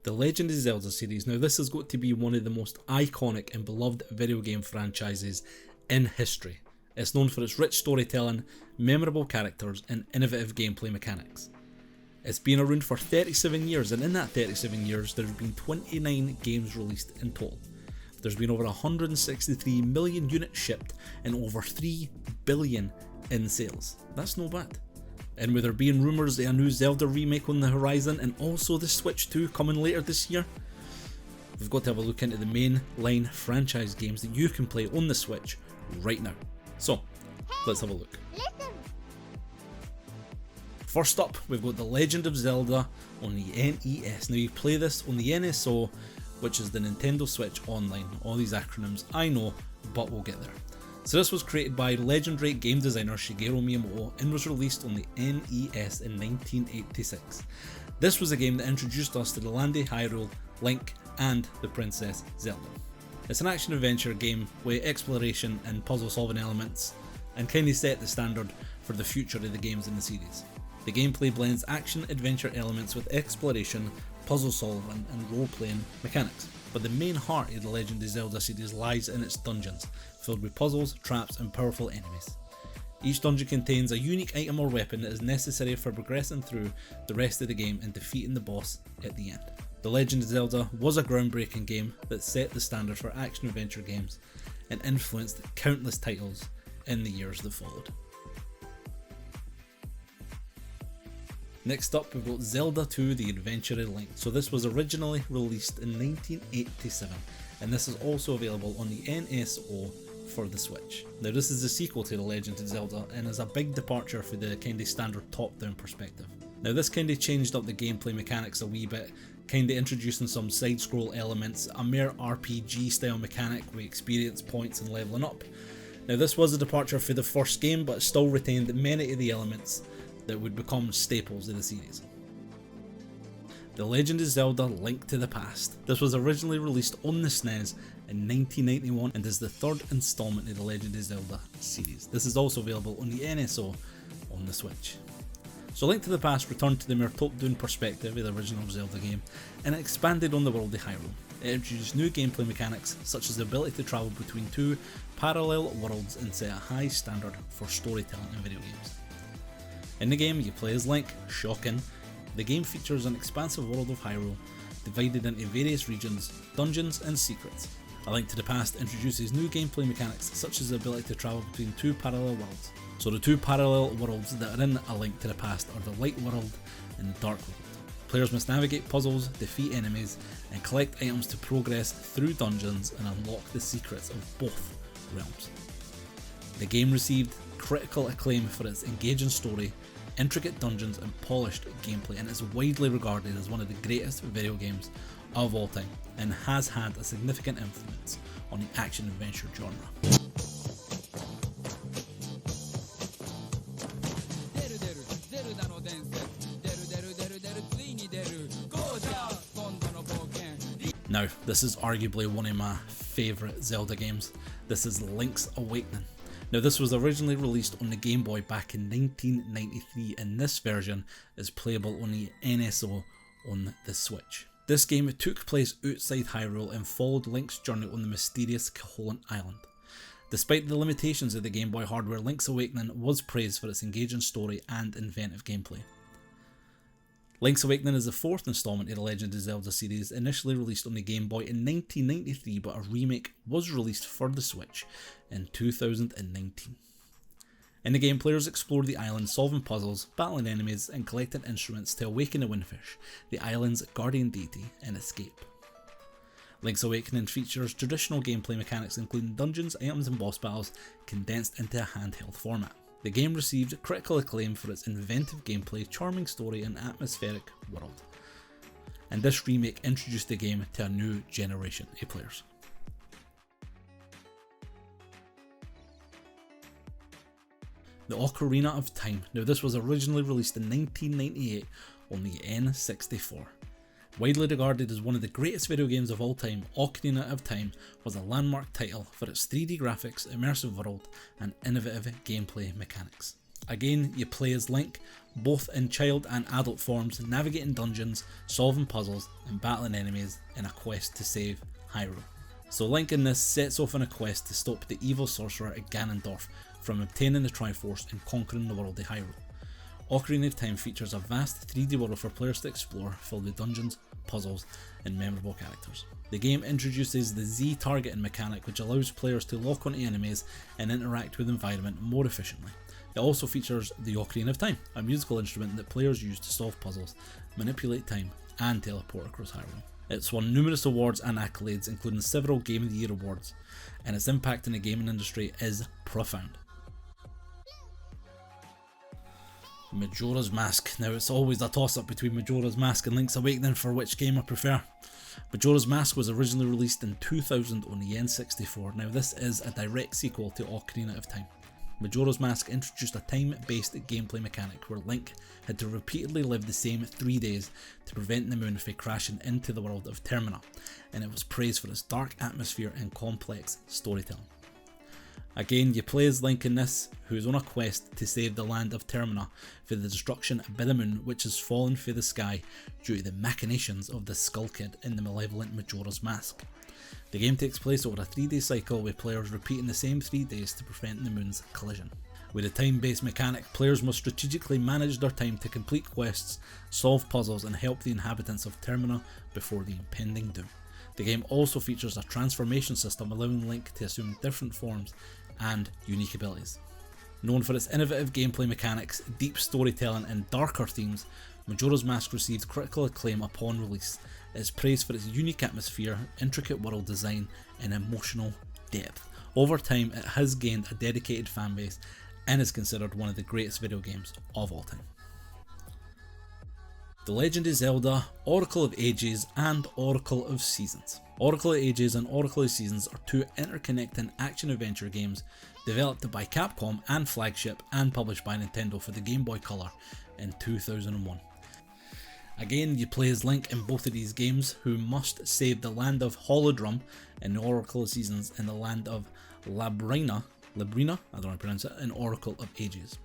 The Legend of Zelda series. Now this has got to be one of the most iconic and beloved video game franchises in history. It's known for its rich storytelling, memorable characters and innovative gameplay mechanics. It's been around for 37 years, and in that 37 years there have been 29 games released in total. There's been over 163 million units shipped and over 3 billion in sales. That's no bad. And with there being rumours of a new Zelda remake on the horizon and also the Switch 2 coming later this year, we've got to have a look into the mainline franchise games that you can play on the Switch right now. So, let's have a look. First up, we've got The Legend of Zelda on the NES. Now you play this on the NSO, which is the Nintendo Switch Online. All these acronyms I know, but we'll get there. So this was created by legendary game designer Shigeru Miyamoto and was released on the NES in 1986. This was a game that introduced us to the land of Hyrule, Link and the Princess Zelda. It's an action-adventure game with exploration and puzzle-solving elements, and kinda set the standard for the future of the games in the series. The gameplay blends action-adventure elements with exploration, puzzle-solving and role-playing mechanics, but the main heart of the Legend of Zelda series lies in its dungeons, filled with puzzles, traps and powerful enemies. Each dungeon contains a unique item or weapon that is necessary for progressing through the rest of the game and defeating the boss at the end. The Legend of Zelda was a groundbreaking game that set the standard for action-adventure games and influenced countless titles in the years that followed. Next up, we've got Zelda 2 The Adventure of Link. So this was originally released in 1987 and this is also available on the NSO for the Switch. Now this is the sequel to The Legend of Zelda and is a big departure for the kinda standard top-down perspective. Now this kinda changed up the gameplay mechanics a wee bit, kinda introducing some side-scroll elements, a mere RPG style mechanic with experience points and leveling up. Now this was a departure for the first game, but still retained many of the elements that would become staples of the series. The Legend of Zelda Link to the Past. This was originally released on the SNES in 1991 and is the third installment of the Legend of Zelda series. This is also available on the NSO on the Switch. So Link to the Past returned to the more top-down perspective of the original Zelda game and it expanded on the world of Hyrule. It introduced new gameplay mechanics such as the ability to travel between two parallel worlds and set a high standard for storytelling in video games. In the game you play as Link. Shocking. The game features an expansive world of Hyrule divided into various regions, dungeons and secrets. A Link to the Past introduces new gameplay mechanics such as the ability to travel between two parallel worlds. So the two parallel worlds that are in A Link to the Past are the Light World and the Dark World. Players must navigate puzzles, defeat enemies and collect items to progress through dungeons and unlock the secrets of both realms. The game received critical acclaim for its engaging story, intricate dungeons and polished gameplay, and is widely regarded as one of the greatest video games of all time and has had a significant influence on the action-adventure genre. Now, this is arguably one of my favourite Zelda games. This is Link's Awakening. Now this was originally released on the Game Boy back in 1993 and this version is playable on the NSO on the Switch. This game took place outside Hyrule and followed Link's journey on the mysterious Koholint Island. Despite the limitations of the Game Boy hardware, Link's Awakening was praised for its engaging story and inventive gameplay. Link's Awakening is the fourth installment of the Legend of Zelda series, initially released on the Game Boy in 1993, but a remake was released for the Switch in 2019. In the game, players explore the island solving puzzles, battling enemies and collecting instruments to awaken the Windfish, the island's guardian deity, and escape. Link's Awakening features traditional gameplay mechanics including dungeons, items and boss battles condensed into a handheld format. The game received critical acclaim for its inventive gameplay, charming story and atmospheric world. And this remake introduced the game to a new generation of players. The Ocarina of Time. Now this was originally released in 1998 on the N64. Widely regarded as one of the greatest video games of all time, Ocarina of Time was a landmark title for its 3D graphics, immersive world and innovative gameplay mechanics. Again, you play as Link, both in child and adult forms, navigating dungeons, solving puzzles and battling enemies in a quest to save Hyrule. So Link in this sets off on a quest to stop the evil sorcerer Ganondorf from obtaining the Triforce and conquering the world of Hyrule. Ocarina of Time features a vast 3D world for players to explore, filled with dungeons, puzzles and memorable characters. The game introduces the Z targeting mechanic, which allows players to lock onto enemies and interact with the environment more efficiently. It also features the Ocarina of Time, a musical instrument that players use to solve puzzles, manipulate time and teleport across Hyrule. It's won numerous awards and accolades, including several Game of the Year awards, and its impact in the gaming industry is profound. Majora's Mask. Now it's always a toss-up between Majora's Mask and Link's Awakening for which game I prefer. Majora's Mask was originally released in 2000 on the N64. Now this is a direct sequel to Ocarina of Time. Majora's Mask introduced a time-based gameplay mechanic where Link had to repeatedly live the same 3 days to prevent the moon from crashing into the world of Termina, and it was praised for its dark atmosphere and complex storytelling. Again, you play as Link in this, who is on a quest to save the land of Termina for the destruction by the moon, which has fallen from the sky due to the machinations of the Skull Kid in the malevolent Majora's Mask. The game takes place over a 3-day cycle with players repeating the same 3 days to prevent the moon's collision. With a time-based mechanic, players must strategically manage their time to complete quests, solve puzzles and help the inhabitants of Termina before the impending doom. The game also features a transformation system allowing Link to assume different forms and unique abilities. Known for its innovative gameplay mechanics, deep storytelling and darker themes, Majora's Mask received critical acclaim upon release. It is praised for its unique atmosphere, intricate world design and emotional depth. Over time it has gained a dedicated fanbase and is considered one of the greatest video games of all time. The Legend of Zelda, Oracle of Ages and Oracle of Seasons. Oracle of Ages and Oracle of Seasons are two interconnecting action-adventure games developed by Capcom and Flagship and published by Nintendo for the Game Boy Color in 2001. Again, you play as Link in both of these games, who must save the land of Holodrum in the Oracle of Seasons and the land of Labrina, I don't know how to pronounce it, in Oracle of Ages.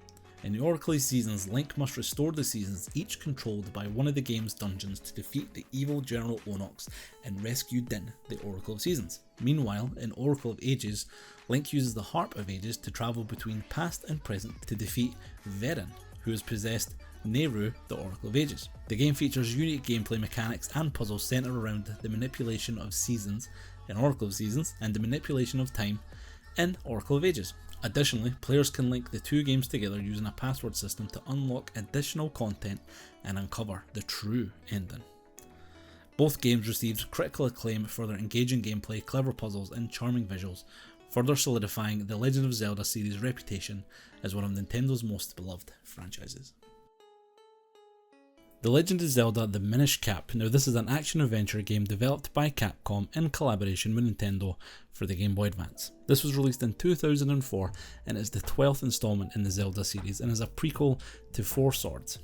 In the Oracle of Seasons, Link must restore the seasons, each controlled by one of the game's dungeons, to defeat the evil General Onox and rescue Din, the Oracle of Seasons. Meanwhile, in Oracle of Ages, Link uses the Harp of Ages to travel between past and present to defeat Verin, who has possessed Nehru, the Oracle of Ages. The game features unique gameplay mechanics and puzzles centered around the manipulation of seasons in Oracle of Seasons and the manipulation of time in Oracle of Ages. Additionally, players can link the two games together using a password system to unlock additional content and uncover the true ending. Both games received critical acclaim for their engaging gameplay, clever puzzles and charming visuals, further solidifying the Legend of Zelda series' reputation as one of Nintendo's most beloved franchises. The Legend of Zelda The Minish Cap. Now this is an action-adventure game developed by Capcom in collaboration with Nintendo for the Game Boy Advance. This was released in 2004 and is the 12th installment in the Zelda series and is a prequel to Four Swords.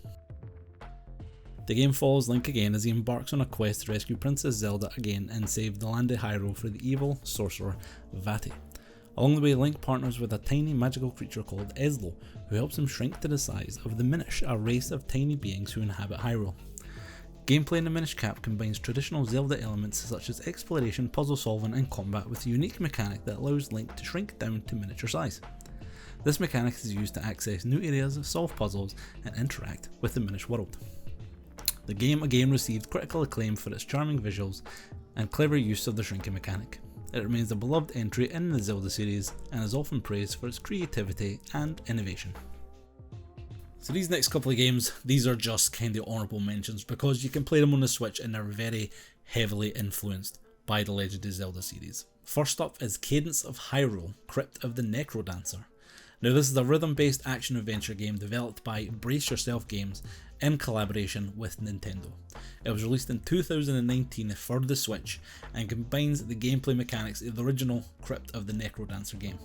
The game follows Link again as he embarks on a quest to rescue Princess Zelda again and save the land of Hyrule for the evil sorcerer Vati. Along the way, Link partners with a tiny magical creature called Ezlo, who helps him shrink to the size of the Minish, a race of tiny beings who inhabit Hyrule. Gameplay in the Minish Cap combines traditional Zelda elements such as exploration, puzzle solving and combat with a unique mechanic that allows Link to shrink down to miniature size. This mechanic is used to access new areas, solve puzzles and interact with the Minish world. The game again received critical acclaim for its charming visuals and clever use of the shrinking mechanic. It remains a beloved entry in the Zelda series and is often praised for its creativity and innovation. So these next couple of games, these are just kind of honourable mentions because you can play them on the Switch and they're very heavily influenced by the Legend of Zelda series. First up is Cadence of Hyrule, Crypt of the Necrodancer. Now this is a rhythm-based action-adventure game developed by Brace Yourself Games in collaboration with Nintendo. It was released in 2019 for the Switch and combines the gameplay mechanics of the original Crypt of the Necrodancer game,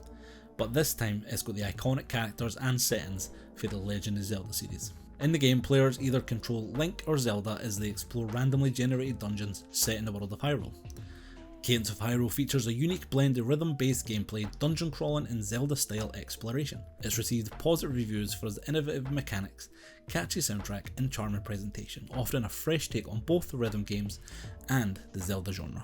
but this time it's got the iconic characters and settings for the Legend of Zelda series. In the game, players either control Link or Zelda as they explore randomly generated dungeons set in the world of Hyrule. Cadence of Hyrule features a unique blend of rhythm-based gameplay, dungeon crawling and Zelda-style exploration. It's received positive reviews for its innovative mechanics, catchy soundtrack and charming presentation, offering a fresh take on both the rhythm games and the Zelda genre.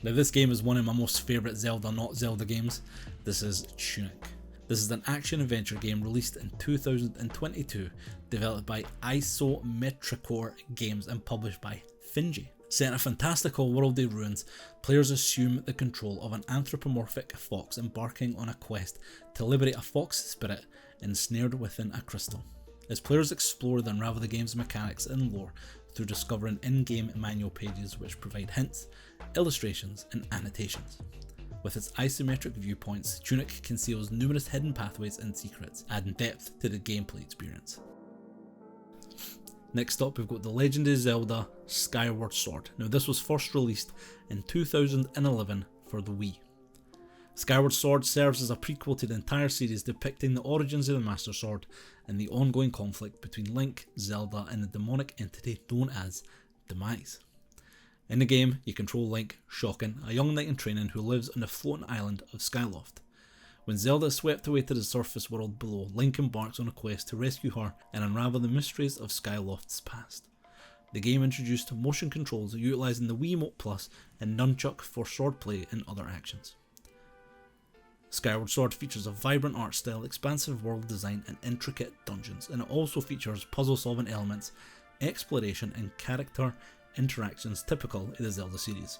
Now this game is one of my most favourite Zelda not Zelda games. This is Tunic. This is an action-adventure game released in 2022, developed by Isometricore Games and published by Finji. Set in a fantastical world of ruins, players assume the control of an anthropomorphic fox embarking on a quest to liberate a fox spirit ensnared within a crystal. As players explore and unravel the game's mechanics and lore through discovering in-game manual pages which provide hints, illustrations and annotations. With its isometric viewpoints, Tunic conceals numerous hidden pathways and secrets, adding depth to the gameplay experience. Next up, we've got The Legend of Zelda Skyward Sword. Now this was first released in 2011 for the Wii. Skyward Sword serves as a prequel to the entire series, depicting the origins of the Master Sword and the ongoing conflict between Link, Zelda and the demonic entity known as Demise. In the game, you control Link, Shocking, a young knight in training who lives on the floating island of Skyloft. When Zelda is swept away to the surface world below, Link embarks on a quest to rescue her and unravel the mysteries of Skyloft's past. The game introduced motion controls utilising the Wiimote Plus and Nunchuck for swordplay and other actions. Skyward Sword features a vibrant art style, expansive world design and intricate dungeons, and it also features puzzle solving elements, exploration and character interactions typical of the Zelda series.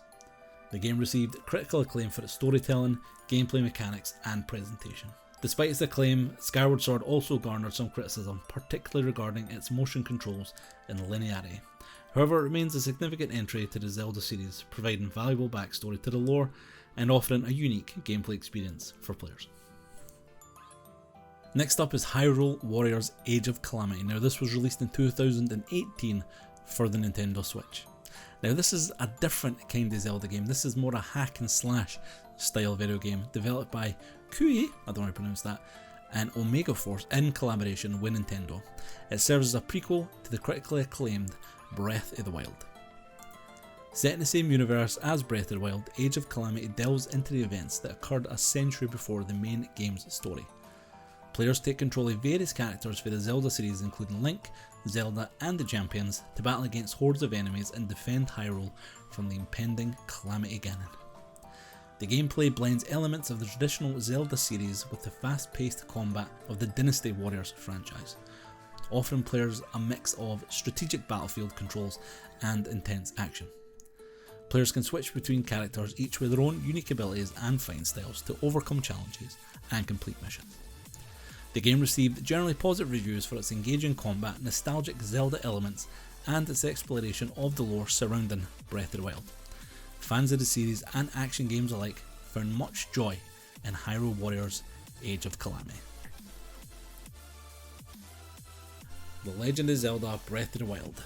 The game received critical acclaim for its storytelling, gameplay mechanics and presentation. Despite its acclaim, Skyward Sword also garnered some criticism, particularly regarding its motion controls and linearity. However, it remains a significant entry to the Zelda series, providing valuable backstory to the lore and offering a unique gameplay experience for players. Next up is Hyrule Warriors Age of Calamity. Now this was released in 2018 for the Nintendo Switch. Now this is a different kind of Zelda game. This is more a hack and slash style video game developed by Koei, I don't know how to pronounce that, and Omega Force in collaboration with Nintendo. It serves as a prequel to the critically acclaimed Breath of the Wild. Set in the same universe as Breath of the Wild, Age of Calamity delves into the events that occurred a century before the main game's story. Players take control of various characters for the Zelda series including Link, Zelda and the champions to battle against hordes of enemies and defend Hyrule from the impending Calamity Ganon. The gameplay blends elements of the traditional Zelda series with the fast-paced combat of the Dynasty Warriors franchise, offering players a mix of strategic battlefield controls and intense action. Players can switch between characters, each with their own unique abilities and fighting styles, to overcome challenges and complete missions. The game received generally positive reviews for its engaging combat, nostalgic Zelda elements, and its exploration of the lore surrounding Breath of the Wild. Fans of the series and action games alike found much joy in Hyrule Warriors Age of Calamity. The Legend of Zelda Breath of the Wild.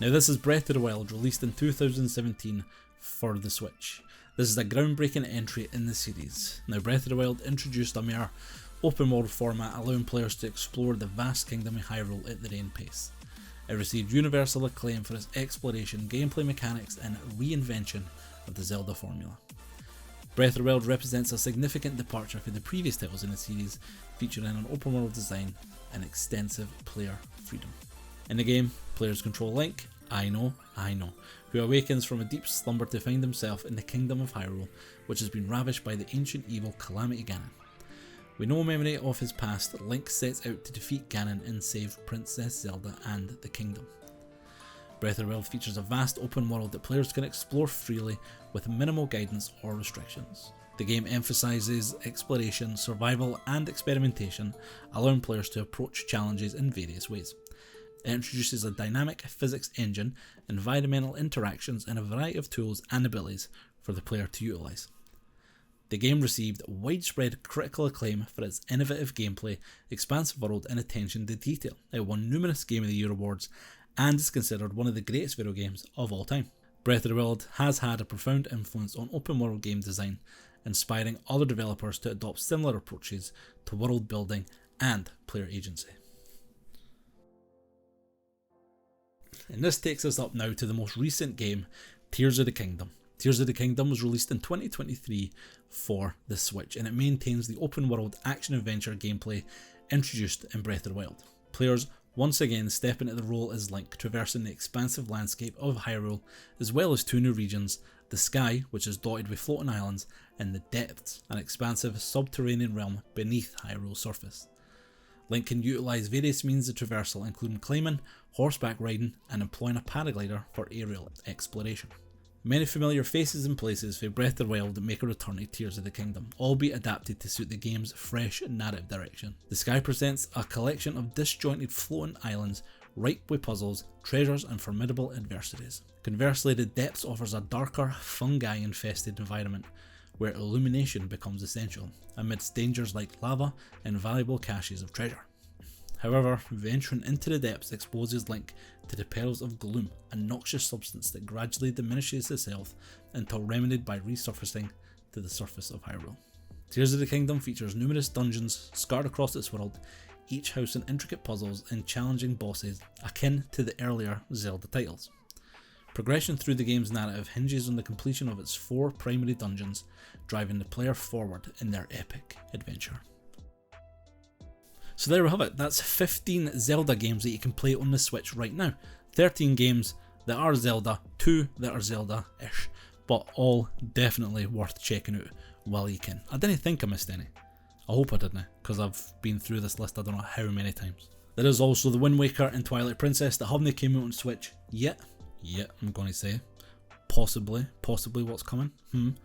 Now this is Breath of the Wild, released in 2017 for the Switch. This is a groundbreaking entry in the series. Now Breath of the Wild introduced a mere open world format, allowing players to explore the vast kingdom of Hyrule at their own pace. It received universal acclaim for its exploration, gameplay mechanics and reinvention of the Zelda formula. Breath of the Wild represents a significant departure from the previous titles in the series, featuring an open world design and extensive player freedom. In the game, players control Link, I know, who awakens from a deep slumber to find himself in the kingdom of Hyrule, which has been ravished by the ancient evil Calamity Ganon. With no memory of his past, Link sets out to defeat Ganon and save Princess Zelda and the kingdom. Breath of the Wild features a vast open world that players can explore freely with minimal guidance or restrictions. The game emphasises exploration, survival and experimentation, allowing players to approach challenges in various ways. It introduces a dynamic physics engine, environmental interactions and a variety of tools and abilities for the player to utilise. The game received widespread critical acclaim for its innovative gameplay, expansive world and attention to detail. It won numerous Game of the Year awards and is considered one of the greatest video games of all time. Breath of the Wild has had a profound influence on open world game design, inspiring other developers to adopt similar approaches to world building and player agency. And this takes us up now to the most recent game, Tears of the Kingdom. Tears of the Kingdom was released in 2023 for the Switch, and it maintains the open world action-adventure gameplay introduced in Breath of the Wild. Players once again step into the role as Link, traversing the expansive landscape of Hyrule, as well as two new regions, the Sky, which is dotted with floating islands, and the Depths, an expansive subterranean realm beneath Hyrule's surface. Link can utilise various means of traversal, including climbing, horseback riding, and employing a paraglider for aerial exploration. Many familiar faces and places for Breath of the Wild make a return to Tears of the Kingdom, albeit adapted to suit the game's fresh narrative direction. The Sky presents a collection of disjointed floating islands ripe with puzzles, treasures, and formidable adversities. Conversely, the Depths offers a darker, fungi-infested environment where illumination becomes essential, amidst dangers like lava and valuable caches of treasure. However, venturing into the Depths exposes Link to the perils of gloom, a noxious substance that gradually diminishes his health until remedied by resurfacing to the surface of Hyrule. Tears of the Kingdom features numerous dungeons scattered across its world, each housing intricate puzzles and challenging bosses akin to the earlier Zelda titles. Progression through the game's narrative hinges on the completion of its 4 primary dungeons, driving the player forward in their epic adventure. So there we have it, that's 15 Zelda games that you can play on the Switch right now. 13 games that are Zelda, 2 that are Zelda-ish, but all definitely worth checking out while you can. I didn't think I missed any. I hope I didn't, because I've been through this list I don't know how many times. There is also the Wind Waker and Twilight Princess that haven't came out on Switch yet. I'm going to say. Possibly what's coming. And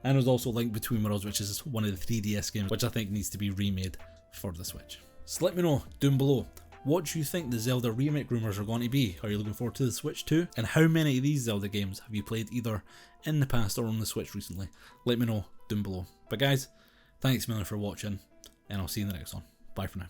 there's also Link Between Worlds, which is one of the 3DS games, which I think needs to be remade for the Switch. So let me know down below, what do you think the Zelda Remake rumours are going to be? Are you looking forward to the Switch too? And how many of these Zelda games have you played either in the past or on the Switch recently? Let me know down below. But guys, thanks a million for watching, and I'll see you in the next one. Bye for now.